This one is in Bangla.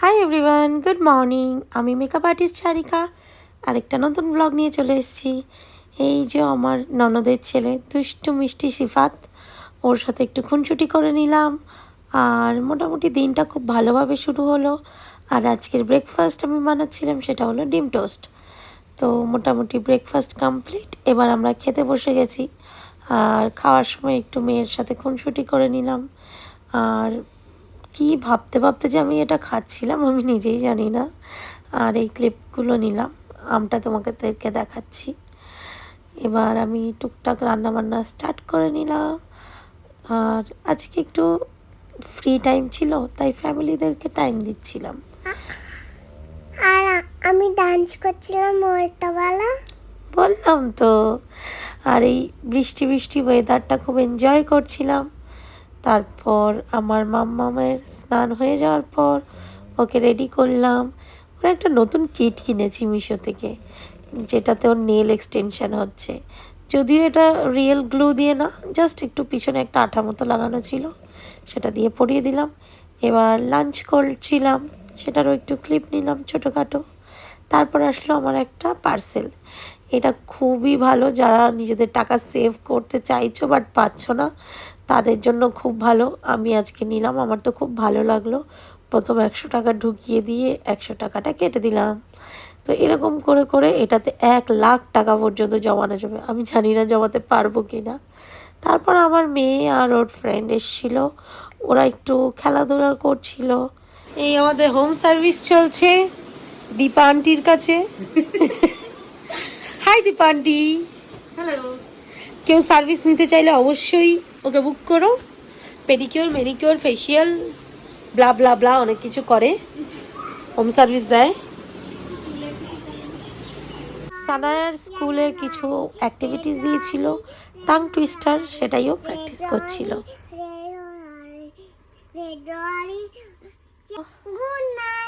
Hi everyone, good morning. আমি মেকআপ আর্টিস্ট সারিকা আরেকটা নতুন ব্লগ নিয়ে চলে এসেছি। এই যে আমার ননদের ছেলে দুষ্টু মিষ্টি সিফাত, ওর সাথে একটু খুনসুটি করে নিলাম। আর মোটামুটি দিনটা খুব ভালোভাবে শুরু হলো। আর আজকের ব্রেকফাস্ট আমি বানাচ্ছিলাম, সেটা হলো ডিম টোস্ট। তো মোটামুটি ব্রেকফাস্ট কমপ্লিট, এবার আমরা খেতে বসে গেছি। আর খাওয়ার সময় একটু মেয়ের সাথে খুনসুটি করে নিলাম। আর কি ভাবতে ভাবতে যে আমি এটা খাচ্ছিলাম আমি নিজেই জানি না। আর এই ক্লিপগুলো নিলাম, আমটা তোমাদেরকে দেখাচ্ছি। এবার আমি টুকটাক রান্নাবান্না স্টার্ট করে নিলাম। আর আজকে একটু ফ্রি টাইম ছিল, তাই ফ্যামিলিদেরকে টাইম দিচ্ছিলাম। আর আমি ডান্স করছিলাম ওয়েটারওয়ালা। বললাম তো। আর এই বৃষ্টি বৃষ্টি ওয়েদারটা খুব এনজয় করছিলাম। তারপর আমার মাম্মামের স্নান হয়ে যাওয়ার পর ওকে রেডি করলাম। ওরা একটা নতুন কিট কিনেছি মিশো থেকে, যেটাতে ওর নেল এক্সটেনশান হচ্ছে। যদিও এটা রিয়েল গ্লু দিয়ে না, জাস্ট একটু পিছনে একটা আঠা মতো লাগানো ছিল, সেটা দিয়ে পরিয়ে দিলাম। এবার লাঞ্চ করছিলাম, সেটারও একটু ক্লিপ নিলাম ছোটোখাটো। তারপর আসলো আমার একটা পার্সেল। এটা খুবই ভালো, যারা নিজেদের টাকা সেভ করতে চাইছো বাট পাচ্ছ না, তাদের জন্য খুব ভালো। আমি আজকে নিলাম, আমার তো খুব ভালো লাগলো। প্রথম 100 টাকা ঢুকিয়ে দিয়ে 100 টাকাটা কেটে দিলাম। তো এরকম করে করে এটাতে 1,00,000 টাকা পর্যন্ত জমানো যাবে। আমি জানি না জমাতে পারবো কি না। তারপর আমার মেয়ে আর ওর ফ্রেন্ড এসেছিল, ওরা একটু খেলাধুলা করছিল। এই আমাদের হোম সার্ভিস চলছে দীপা আন্টির কাছে। Hi Dipa aunty. হ্যালো। কেউ সার্ভিস নিতে চাইলে অবশ্যই ওকে বুক করো। Pedicure, manicure, facial, blah blah blah অনেক কিছু করে, হোম সার্ভিস দেয়। সানায়ার স্কুলে কিছু অ্যাক্টিভিটিস দিয়েছিল, টাং টুইস্টার, সেটাইও প্র্যাকটিস করছিল। Good night.